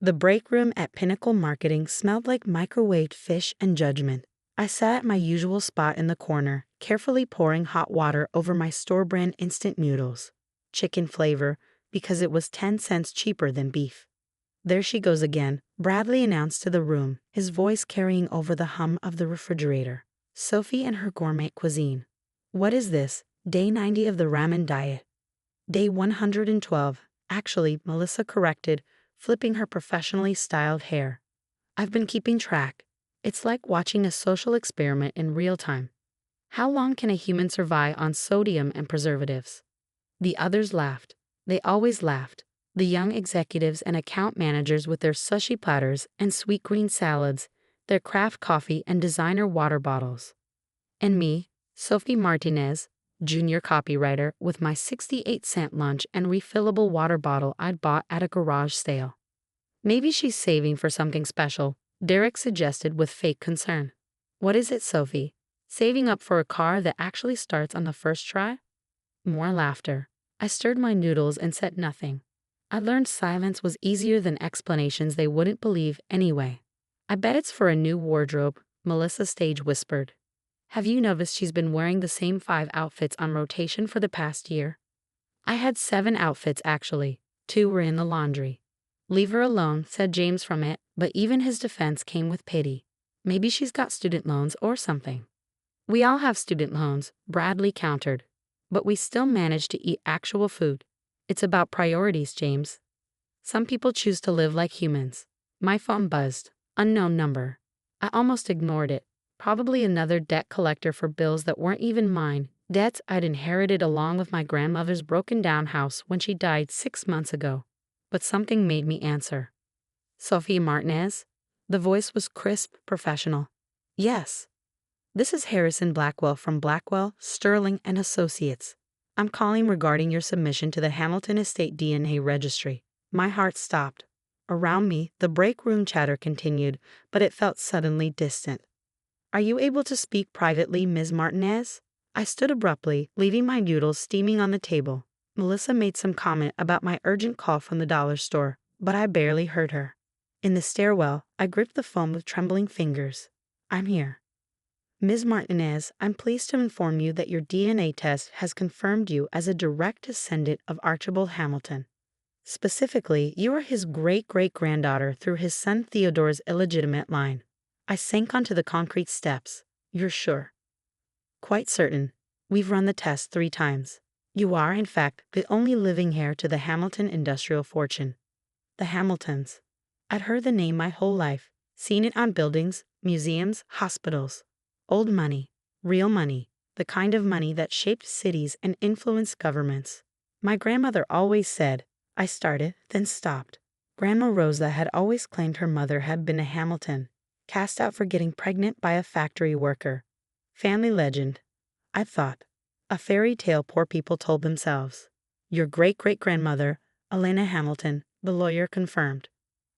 The break room at Pinnacle Marketing smelled like microwaved fish and judgment. I sat at my usual spot in the corner, carefully pouring hot water over my store-brand instant noodles. Chicken flavor, because it was 10 cents cheaper than beef. "There she goes again," Bradley announced to the room, his voice carrying over the hum of the refrigerator. "Sophie and her gourmet cuisine. What is this, day 90 of the ramen diet?" "Day 112, actually," Melissa corrected, flipping her professionally styled hair. "I've been keeping track. It's like watching a social experiment in real time. How long can a human survive on sodium and preservatives?" The others laughed. They always laughed. The young executives and account managers with their sushi platters and sweet green salads, their craft coffee and designer water bottles. And me, Sophie Martinez, junior copywriter, with my 68-cent lunch and refillable water bottle I'd bought at a garage sale. "Maybe she's saving for something special," Derek suggested with fake concern. "What is it, Sophie? Saving up for a car that actually starts on the first try?" More laughter. I stirred my noodles and said nothing. I learned silence was easier than explanations they wouldn't believe anyway. "I bet it's for a new wardrobe," Melissa stage whispered. "Have you noticed she's been wearing the same 5 outfits on rotation for the past year?" "I had 7 outfits actually. 2 were in the laundry." "Leave her alone," said James from it, but even his defense came with pity. "Maybe she's got student loans or something." "We all have student loans," Bradley countered. "But we still manage to eat actual food. It's about priorities, James. Some people choose to live like humans." My phone buzzed. Unknown number. I almost ignored it. Probably another debt collector for bills that weren't even mine, debts I'd inherited along with my grandmother's broken-down house when she died 6 months ago. But something made me answer. "Sophie Martinez?" The voice was crisp, professional. "Yes. This is Harrison Blackwell from Blackwell, Sterling and Associates. I'm calling regarding your submission to the Hamilton Estate DNA Registry." My heart stopped. Around me, the break room chatter continued, but it felt suddenly distant. "Are you able to speak privately, Ms. Martinez?" I stood abruptly, leaving my noodles steaming on the table. Melissa made some comment about my urgent call from the dollar store, but I barely heard her. In the stairwell, I gripped the phone with trembling fingers. "I'm here. Ms. Martinez, I'm pleased to inform you that your DNA test has confirmed you as a direct descendant of Archibald Hamilton. Specifically, you are his great-great-granddaughter through his son Theodore's illegitimate line." I sank onto the concrete steps. "You're sure?" "Quite certain. We've run the test 3 times. You are, in fact, the only living heir to the Hamilton industrial fortune." The Hamiltons. I'd heard the name my whole life, seen it on buildings, museums, hospitals. Old money, real money, the kind of money that shaped cities and influenced governments. My grandmother always said, I started, then stopped. Grandma Rosa had always claimed her mother had been a Hamilton, cast out for getting pregnant by a factory worker. Family legend. I thought. A fairy tale poor people told themselves. Your great-great-grandmother, Elena Hamilton, the lawyer confirmed.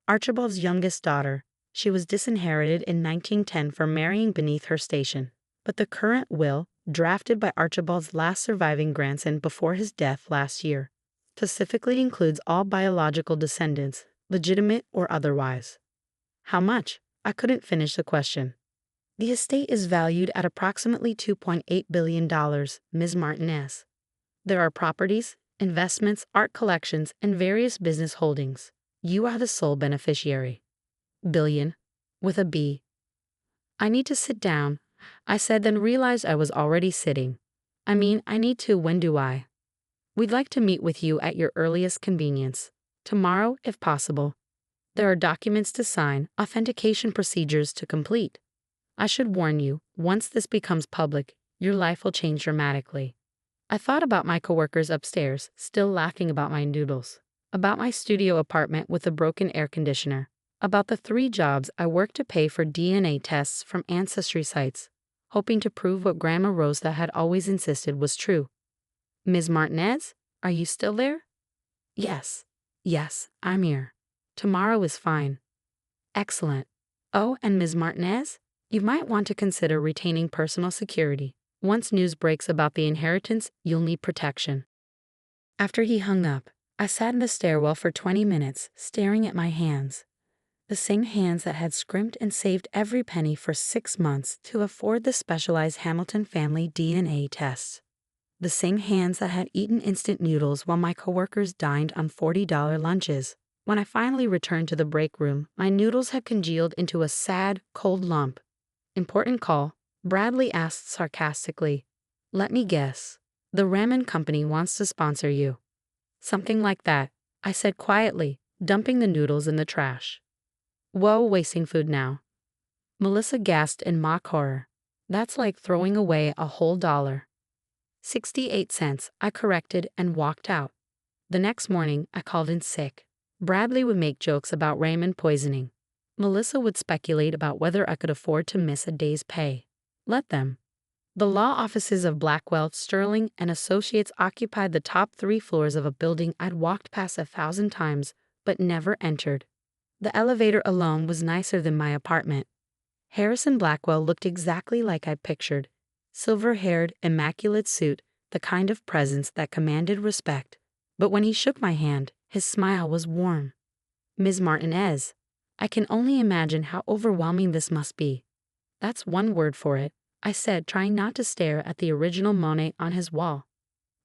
Archibald's youngest daughter. She was disinherited in 1910 for marrying beneath her station. But the current will, drafted by Archibald's last surviving grandson before his death last year, specifically includes all biological descendants, legitimate or otherwise. How much? I couldn't finish the question. The estate is valued at approximately $2.8 billion, Ms. Martinez. There are properties, investments, art collections, and various business holdings. You are the sole beneficiary. Billion, with a B. I need to sit down, I said, then realized I was already sitting. I mean, I need to. When do I? We'd like to meet with you at your earliest convenience. Tomorrow, if possible. There are documents to sign, authentication procedures to complete. I should warn you, once this becomes public, your life will change dramatically. I thought about my coworkers upstairs, still laughing about my noodles. About my studio apartment with a broken air conditioner. About the 3 jobs I worked to pay for DNA tests from ancestry sites, hoping to prove what Grandma Rosa had always insisted was true. Ms. Martinez, are you still there? Yes, I'm here. Tomorrow is fine. Excellent. Oh, and Ms. Martinez, you might want to consider retaining personal security. Once news breaks about the inheritance, you'll need protection. After he hung up, I sat in the stairwell for 20 minutes, staring at my hands. The same hands that had scrimped and saved every penny for 6 months to afford the specialized Hamilton family DNA tests. The same hands that had eaten instant noodles while my coworkers dined on $40 lunches. When I finally returned to the break room, my noodles had congealed into a sad, cold lump. "Important call," Bradley asked sarcastically. "Let me guess. The ramen company wants to sponsor you." "Something like that," I said quietly, dumping the noodles in the trash. "Whoa, wasting food now." Melissa gasped in mock horror. "That's like throwing away a whole dollar." 68 cents, I corrected and walked out. The next morning, I called in sick. Bradley would make jokes about ramen poisoning. Melissa would speculate about whether I could afford to miss a day's pay. Let them. The law offices of Blackwell, Sterling, and Associates occupied the top 3 floors of a building I'd walked past 1,000 times, but never entered. The elevator alone was nicer than my apartment. Harrison Blackwell looked exactly like I'd pictured. Silver-haired, immaculate suit, the kind of presence that commanded respect. But when he shook my hand, his smile was warm. "Ms. Martinez, I can only imagine how overwhelming this must be." "That's one word for it," I said, trying not to stare at the original Monet on his wall.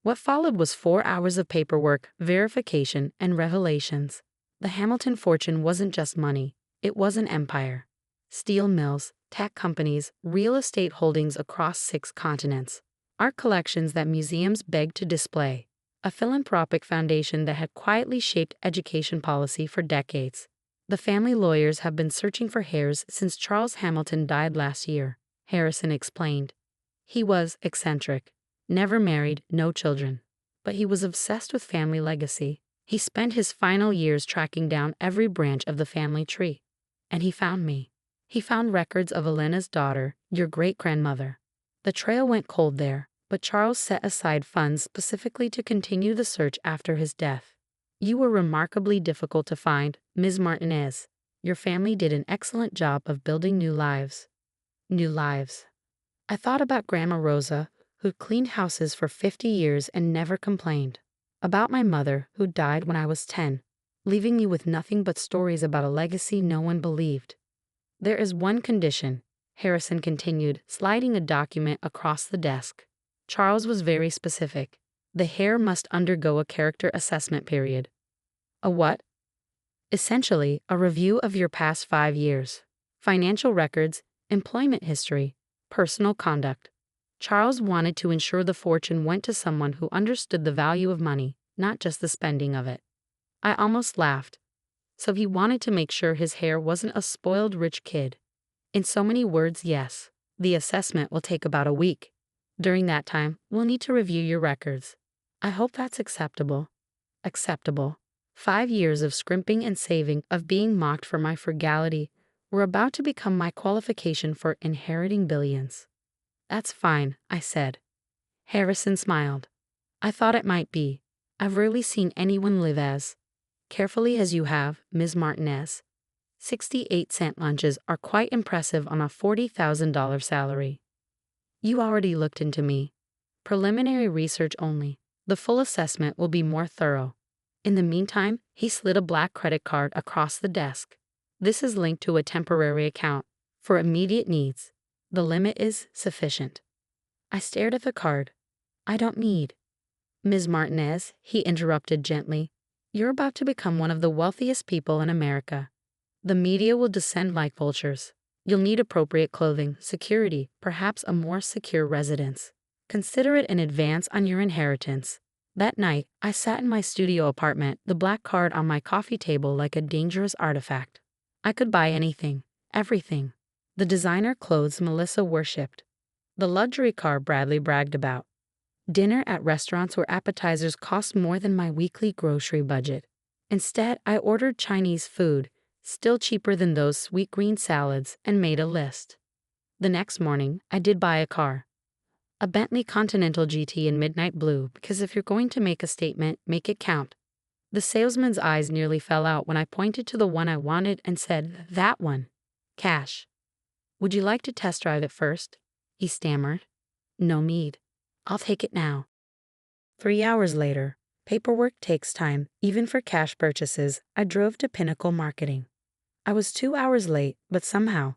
What followed was 4 hours of paperwork, verification, and revelations. The Hamilton fortune wasn't just money, it was an empire. Steel mills, tech companies, real estate holdings across 6 continents, art collections that museums begged to display, a philanthropic foundation that had quietly shaped education policy for decades. "The family lawyers have been searching for heirs since Charles Hamilton died last year," Harrison explained. He was eccentric, never married, no children. But he was obsessed with family legacy. He spent his final years tracking down every branch of the family tree. And he found me. He found records of Elena's daughter, your great-grandmother. The trail went cold there, but Charles set aside funds specifically to continue the search after his death. "You were remarkably difficult to find, Ms. Martinez. Your family did an excellent job of building new lives." New lives. I thought about Grandma Rosa, who'd cleaned houses for 50 years and never complained. About my mother, who died when I was 10, leaving me with nothing but stories about a legacy no one believed. "There is one condition," Harrison continued, sliding a document across the desk. Charles was very specific. "The heir must undergo a character assessment period." "A what?" "Essentially, a review of your past 5 years. Financial records, employment history, personal conduct." Charles wanted to ensure the fortune went to someone who understood the value of money, not just the spending of it. I almost laughed. So he wanted to make sure his heir wasn't a spoiled rich kid. In so many words, yes. "The assessment will take about a week. During that time, we'll need to review your records." "I hope that's acceptable." Acceptable. 5 years of scrimping and saving, of being mocked for my frugality, were about to become my qualification for inheriting billions. "That's fine," I said. Harrison smiled. "I thought it might be. I've rarely seen anyone live as carefully as you have, Ms. Martinez. 68-cent lunches are quite impressive on a $40,000 salary." "You already looked into me." "Preliminary research only. The full assessment will be more thorough." In the meantime, he slid a black credit card across the desk. "This is linked to a temporary account for immediate needs. The limit is sufficient." I stared at the card. "I don't need." "Ms. Martinez," he interrupted gently, "you're about to become one of the wealthiest people in America. The media will descend like vultures. You'll need appropriate clothing, security, perhaps a more secure residence. Consider it in advance on your inheritance." That night, I sat in my studio apartment, the black card on my coffee table like a dangerous artifact. I could buy anything, everything. The designer clothes Melissa worshipped. The luxury car Bradley bragged about. Dinner at restaurants where appetizers cost more than my weekly grocery budget. Instead, I ordered Chinese food, still cheaper than those sweet green salads, and made a list. The next morning, I did buy a car. A Bentley Continental GT in midnight blue, because if you're going to make a statement, make it count. The salesman's eyes nearly fell out when I pointed to the one I wanted and said, "That one. Cash." "Would you like to test drive it first?" he stammered. "No need. I'll take it now." 3 hours later, paperwork takes time, even for cash purchases, I drove to Pinnacle Marketing. I was 2 hours late, but somehow,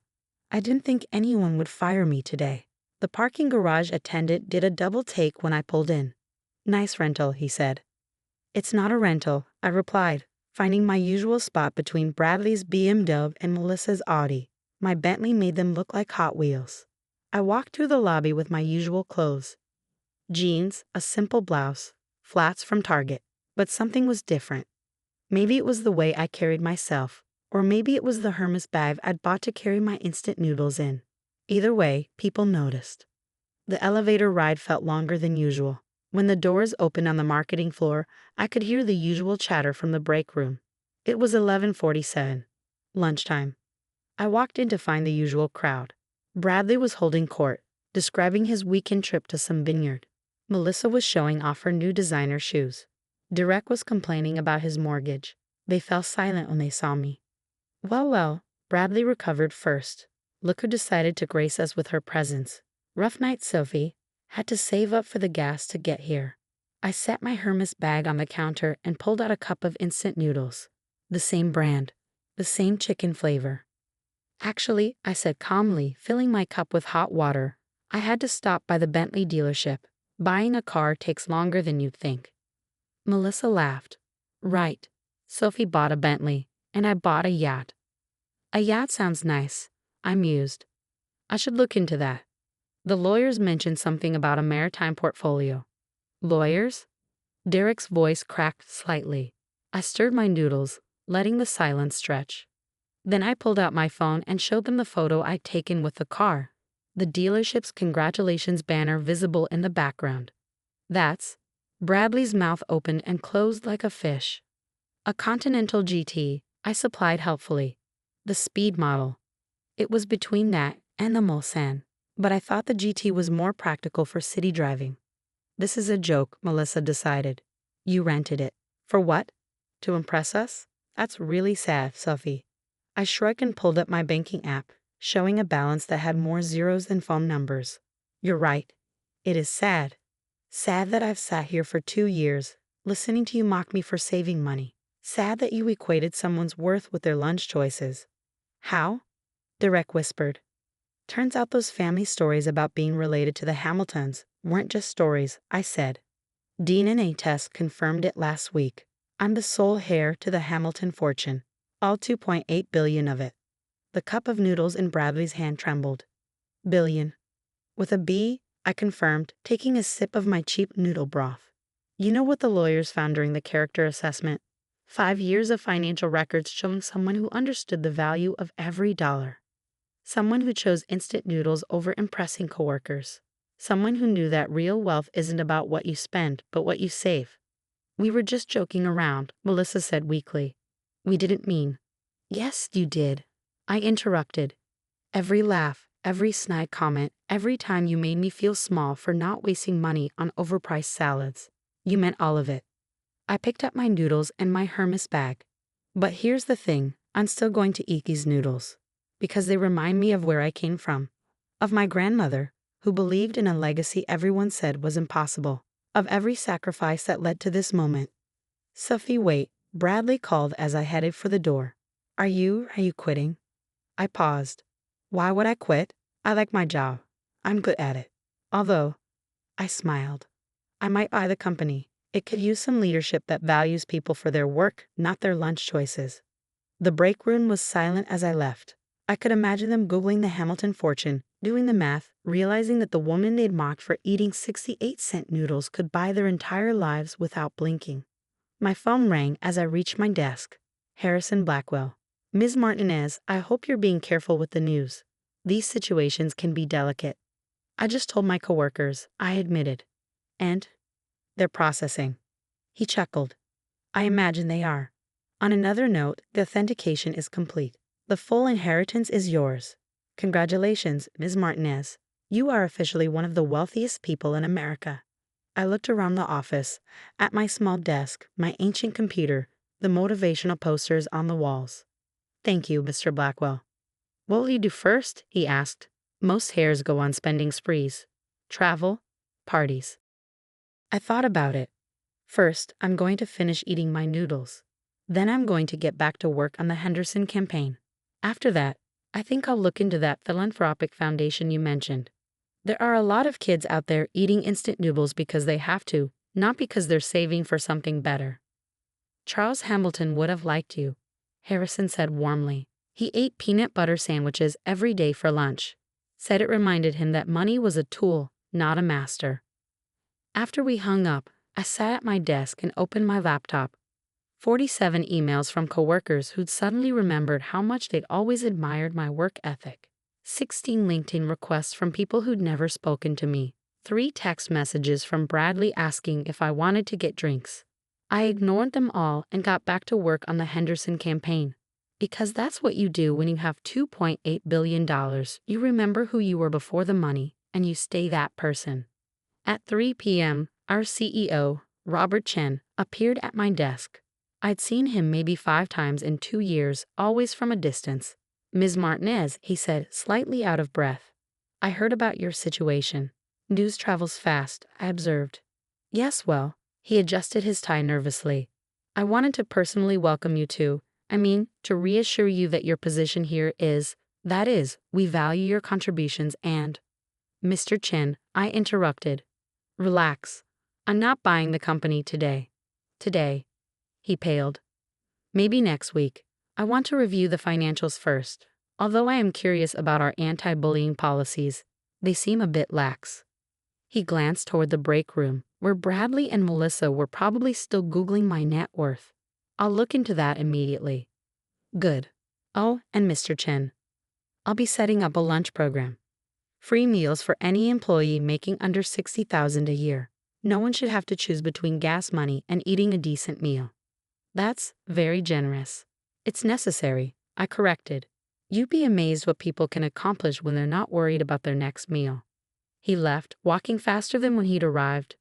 I didn't think anyone would fire me today. The parking garage attendant did a double take when I pulled in. "Nice rental," he said. "It's not a rental," I replied, finding my usual spot between Bradley's BMW and Melissa's Audi. My Bentley made them look like Hot Wheels. I walked through the lobby with my usual clothes. Jeans, a simple blouse, flats from Target. But something was different. Maybe it was the way I carried myself, or maybe it was the Hermes bag I'd bought to carry my instant noodles in. Either way, people noticed. The elevator ride felt longer than usual. When the doors opened on the marketing floor, I could hear the usual chatter from the break room. It was 11:47. Lunchtime. I walked in to find the usual crowd. Bradley was holding court, describing his weekend trip to some vineyard. Melissa was showing off her new designer shoes. Derek was complaining about his mortgage. They fell silent when they saw me. Well, Bradley recovered first. Look who decided to grace us with her presence. Rough night, Sophie. Had to save up for the gas to get here. I set my Hermes bag on the counter and pulled out a cup of instant noodles. The same brand. The same chicken flavor. "Actually," I said calmly, filling my cup with hot water, "I had to stop by the Bentley dealership. Buying a car takes longer than you'd think." Melissa laughed. "Right. Sophie bought a Bentley, and I bought a yacht." "A yacht sounds nice," I mused. "I should look into that." The lawyers mentioned something about a maritime portfolio. "Lawyers?" Derek's voice cracked slightly. I stirred my noodles, letting the silence stretch. Then I pulled out my phone and showed them the photo I'd taken with the car, the dealership's congratulations banner visible in the background. "That's—" Bradley's mouth opened and closed like a fish. "A Continental GT, I supplied helpfully. The speed model. It was between that and the Mulsanne, but I thought the GT was more practical for city driving." "This is a joke," Melissa decided. "You rented it. For what? To impress us? That's really sad, Sophie." I shrugged and pulled up my banking app, showing a balance that had more zeros than phone numbers. "You're right. It is sad. Sad that I've sat here for 2 years, listening to you mock me for saving money. Sad that you equated someone's worth with their lunch choices." "How?" Derek whispered. "Turns out those family stories about being related to the Hamiltons weren't just stories," I said. DNA test confirmed it last week. I'm the sole heir to the Hamilton fortune, all 2.8 billion of it. The cup of noodles in Bradley's hand trembled. "Billion. With a B," I confirmed, taking a sip of my cheap noodle broth. "You know what the lawyers found during the character assessment? 5 years of financial records showing someone who understood the value of every dollar. Someone who chose instant noodles over impressing coworkers. Someone who knew that real wealth isn't about what you spend, but what you save." "We were just joking around," Melissa said weakly. "We didn't mean—" "Yes, you did," I interrupted. "Every laugh, every snide comment, every time you made me feel small for not wasting money on overpriced salads. You meant all of it." I picked up my noodles and my Hermes bag. "But here's the thing, I'm still going to eat these noodles. Because they remind me of where I came from. Of my grandmother, who believed in a legacy everyone said was impossible. Of every sacrifice that led to this moment." "Sophie, wait," Bradley called as I headed for the door. Are you quitting?" I paused. "Why would I quit? I like my job. I'm good at it. Although," I smiled, "I might buy the company. It could use some leadership that values people for their work, not their lunch choices." The break room was silent as I left. I could imagine them Googling the Hamilton fortune, doing the math, realizing that the woman they'd mocked for eating 68-cent noodles could buy their entire lives without blinking. My phone rang as I reached my desk. Harrison Blackwell. "Ms. Martinez, I hope you're being careful with the news. These situations can be delicate." "I just told my coworkers," I admitted. "And?" "They're processing." He chuckled. "I imagine they are. On another note, the authentication is complete. The full inheritance is yours. Congratulations, Ms. Martinez. You are officially one of the wealthiest people in America." I looked around the office, at my small desk, my ancient computer, the motivational posters on the walls. "Thank you, Mr. Blackwell." "What will you do first?" he asked. "Most heirs go on spending sprees. Travel, parties." I thought about it. First, I'm going to finish eating my noodles. Then I'm going to get back to work on the Henderson campaign. After that, I think I'll look into that philanthropic foundation you mentioned. There are a lot of kids out there eating instant noodles because they have to, not because they're saving for something better. Charles Hamilton would have liked you, Harrison said warmly. He ate peanut butter sandwiches every day for lunch. Said it reminded him that money was a tool, not a master. After we hung up, I sat at my desk and opened my laptop. 47 emails from coworkers who'd suddenly remembered how much they'd always admired my work ethic. 16 LinkedIn requests from people who'd never spoken to me. 3 text messages from Bradley asking if I wanted to get drinks. I ignored them all and got back to work on the Henderson campaign. Because that's what you do when you have $2.8 billion. You remember who you were before the money, and you stay that person. At 3 p.m., our CEO, Robert Chen, appeared at my desk. I'd seen him maybe 5 times in 2 years, always from a distance. "Ms. Martinez," he said, slightly out of breath. "I heard about your situation. News travels fast," I observed. "Yes, well," he adjusted his tie nervously. "I wanted to personally welcome you to reassure you that your position here that is, we value your contributions and—" "Mr. Chen," I interrupted. "Relax. I'm not buying the company today." "Today?" He paled. "Maybe next week. I want to review the financials first. Although I am curious about our anti-bullying policies, they seem a bit lax." He glanced toward the break room, where Bradley and Melissa were probably still Googling my net worth. "I'll look into that immediately." "Good. Oh, and Mr. Chen, I'll be setting up a lunch program. Free meals for any employee making under $60,000 a year. No one should have to choose between gas money and eating a decent meal." "That's very generous." "It's necessary," I corrected. "You'd be amazed what people can accomplish when they're not worried about their next meal." He left, walking faster than when he'd arrived.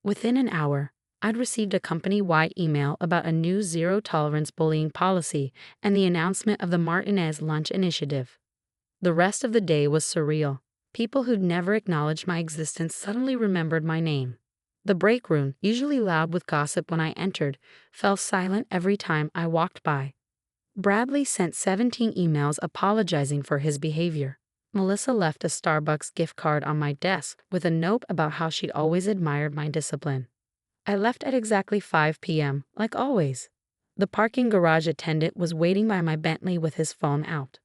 Within an hour, I'd received a company-wide email about a new zero-tolerance bullying policy and the announcement of the Martinez Lunch Initiative. The rest of the day was surreal. People who'd never acknowledged my existence suddenly remembered my name. The break room, usually loud with gossip when I entered, fell silent every time I walked by. Bradley sent 17 emails apologizing for his behavior. Melissa left a Starbucks gift card on my desk with a note about how she'd always admired my discipline. I left at exactly 5 p.m., like always. The parking garage attendant was waiting by my Bentley with his phone out.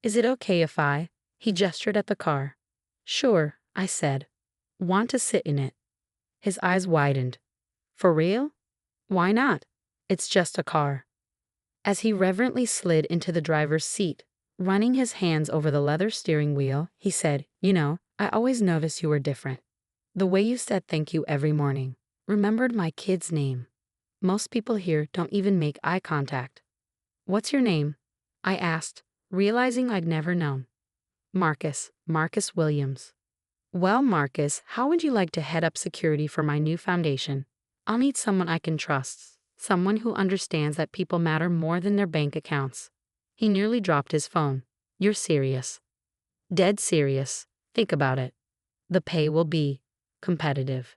"Is it okay if I—" He gestured at the car. "Sure," I said. "Want to sit in it?" His eyes widened. "For real?" "Why not? It's just a car." As he reverently slid into the driver's seat, running his hands over the leather steering wheel, he said, "I always noticed you were different. The way you said thank you every morning. Remembered my kid's name. Most people here don't even make eye contact." "What's your name?" I asked, realizing I'd never known. Marcus Williams." "Well, Marcus, how would you like to head up security for my new foundation? I'll need someone I can trust, someone who understands that people matter more than their bank accounts." He nearly dropped his phone. "You're serious?" "Dead serious. Think about it. The pay will be competitive."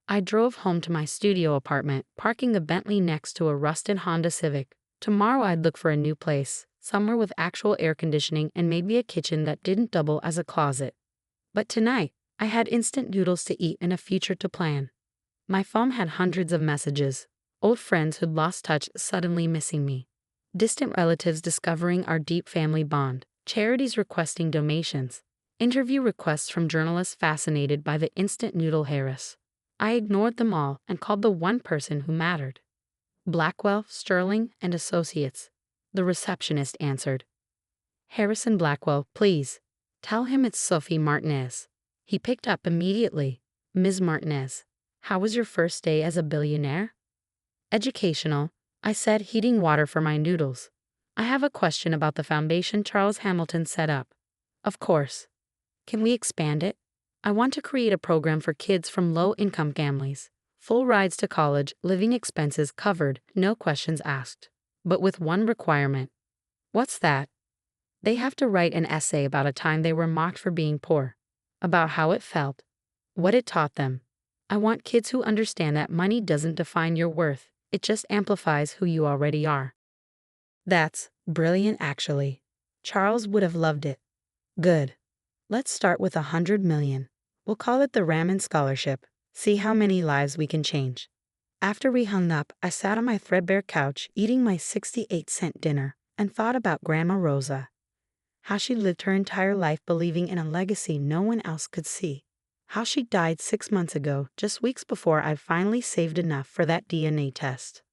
I drove home to my studio apartment, parking the Bentley next to a rusted Honda Civic. Tomorrow I'd look for a new place, somewhere with actual air conditioning and maybe a kitchen that didn't double as a closet. But tonight, I had instant noodles to eat and a future to plan. My phone had hundreds of messages. Old friends who'd lost touch suddenly missing me. Distant relatives discovering our deep family bond. Charities requesting donations. Interview requests from journalists fascinated by the instant noodle Harris. I ignored them all and called the one person who mattered. "Blackwell, Sterling, and Associates." The receptionist answered. "Harrison Blackwell, please. Tell him it's Sophie Martinez." He picked up immediately. "Ms. Martinez, how was your first day as a billionaire?" "Educational," I said, heating water for my noodles. "I have a question about the foundation Charles Hamilton set up." "Of course. Can we expand it? I want to create a program for kids from low-income families. Full rides to college, living expenses covered, no questions asked. But with one requirement." "What's that?" "They have to write an essay about a time they were mocked for being poor. About how it felt. What it taught them. I want kids who understand that money doesn't define your worth, it just amplifies who you already are." "That's brilliant, actually." Charles would have loved it. Good. Let's start with 100 million. We'll call it the Ramen Scholarship. See how many lives we can change. After we hung up, I sat on my threadbare couch eating my 68-cent dinner and thought about Grandma Rosa. How she lived her entire life believing in a legacy no one else could see. How she died 6 months ago, just weeks before I'd finally saved enough for that DNA test.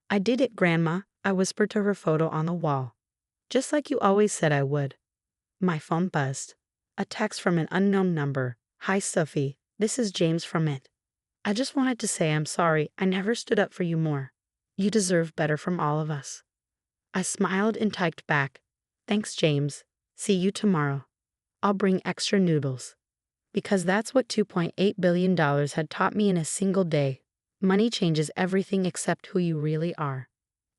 I did it, Grandma, I whispered to her photo on the wall. Just like you always said I would. My phone buzzed. A text from an unknown number. Hi, Sophie. This is James from it. I just wanted to say I'm sorry I never stood up for you more. You deserve better from all of us. I smiled and typed back. Thanks, James. See you tomorrow. I'll bring extra noodles. Because that's what $2.8 billion had taught me in a single day. Money changes everything except who you really are.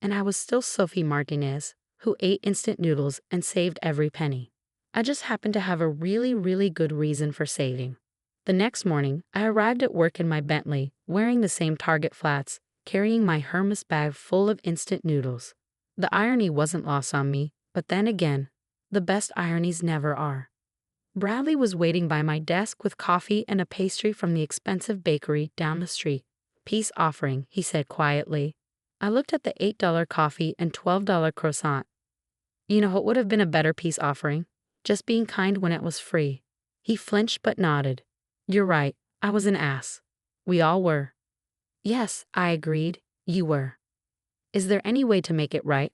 And I was still Sophie Martinez, who ate instant noodles and saved every penny. I just happened to have a really good reason for saving. The next morning, I arrived at work in my Bentley, wearing the same Target flats, carrying my Hermes bag full of instant noodles. The irony wasn't lost on me, but then again, the best ironies never are. Bradley was waiting by my desk with coffee and a pastry from the expensive bakery down the street. Peace offering, he said quietly. I looked at the $8 coffee and $12 croissant. You know what would have been a better peace offering? Just being kind when it was free. He flinched but nodded. You're right, I was an ass. We all were. Yes, I agreed, you were. Is there any way to make it right?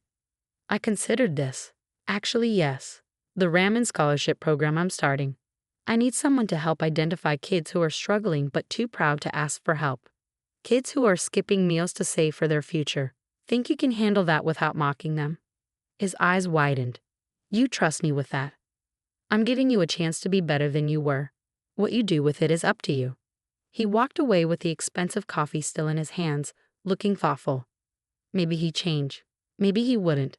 I considered this. Actually, yes. The Ramen Scholarship program I'm starting. I need someone to help identify kids who are struggling but too proud to ask for help. Kids who are skipping meals to save for their future. Think you can handle that without mocking them? His eyes widened. You trust me with that. I'm giving you a chance to be better than you were. What you do with it is up to you. He walked away with the expensive coffee still in his hands, looking thoughtful. Maybe he'd change. Maybe he wouldn't.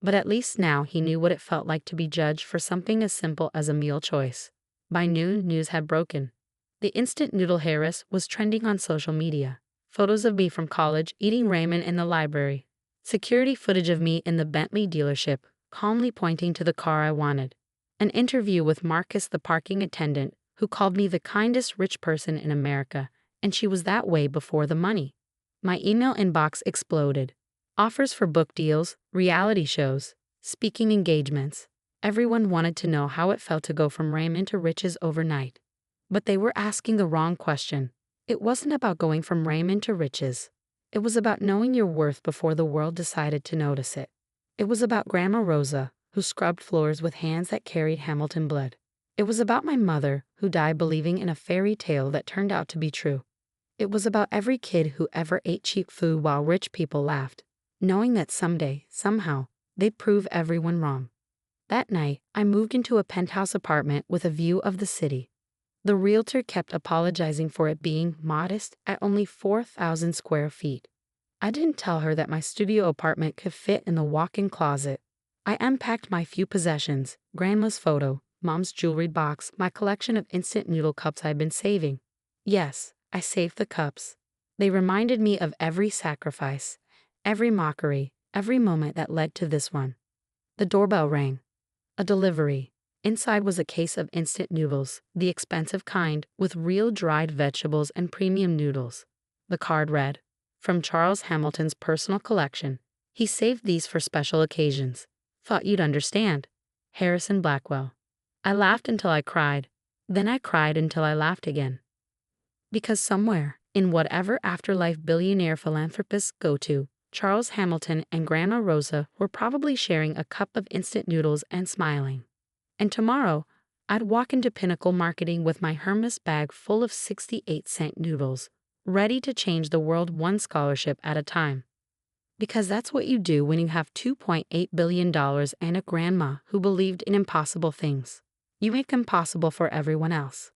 But at least now he knew what it felt like to be judged for something as simple as a meal choice. By noon, news had broken. The instant noodle heiress was trending on social media. Photos of me from college eating ramen in the library. Security footage of me in the Bentley dealership, calmly pointing to the car I wanted. An interview with Marcus, the parking attendant, who called me the kindest rich person in America, and she was that way before the money. My email inbox exploded. Offers for book deals, reality shows, speaking engagements. Everyone wanted to know how it felt to go from ramen to riches overnight. But they were asking the wrong question. It wasn't about going from ramen to riches. It was about knowing your worth before the world decided to notice it. It was about Grandma Rosa, who scrubbed floors with hands that carried Hamilton blood. It was about my mother, who died believing in a fairy tale that turned out to be true. It was about every kid who ever ate cheap food while rich people laughed, knowing that someday, somehow, they'd prove everyone wrong. That night, I moved into a penthouse apartment with a view of the city. The realtor kept apologizing for it being modest at only 4,000 square feet. I didn't tell her that my studio apartment could fit in the walk-in closet. I unpacked my few possessions, Grandma's photo, Mom's jewelry box, my collection of instant noodle cups I'd been saving. Yes, I saved the cups. They reminded me of every sacrifice, every mockery, every moment that led to this one. The doorbell rang. A delivery. Inside was a case of instant noodles, the expensive kind, with real dried vegetables and premium noodles. The card read, "From Charles Hamilton's personal collection. He saved these for special occasions. Thought you'd understand. Harrison Blackwell." I laughed until I cried. Then I cried until I laughed again. Because somewhere, in whatever afterlife billionaire philanthropists go to, Charles Hamilton and Grandma Rosa were probably sharing a cup of instant noodles and smiling. And tomorrow, I'd walk into Pinnacle Marketing with my Hermes bag full of 68-cent noodles, ready to change the world one scholarship at a time. Because that's what you do when you have $2.8 billion and a grandma who believed in impossible things. You make them possible for everyone else.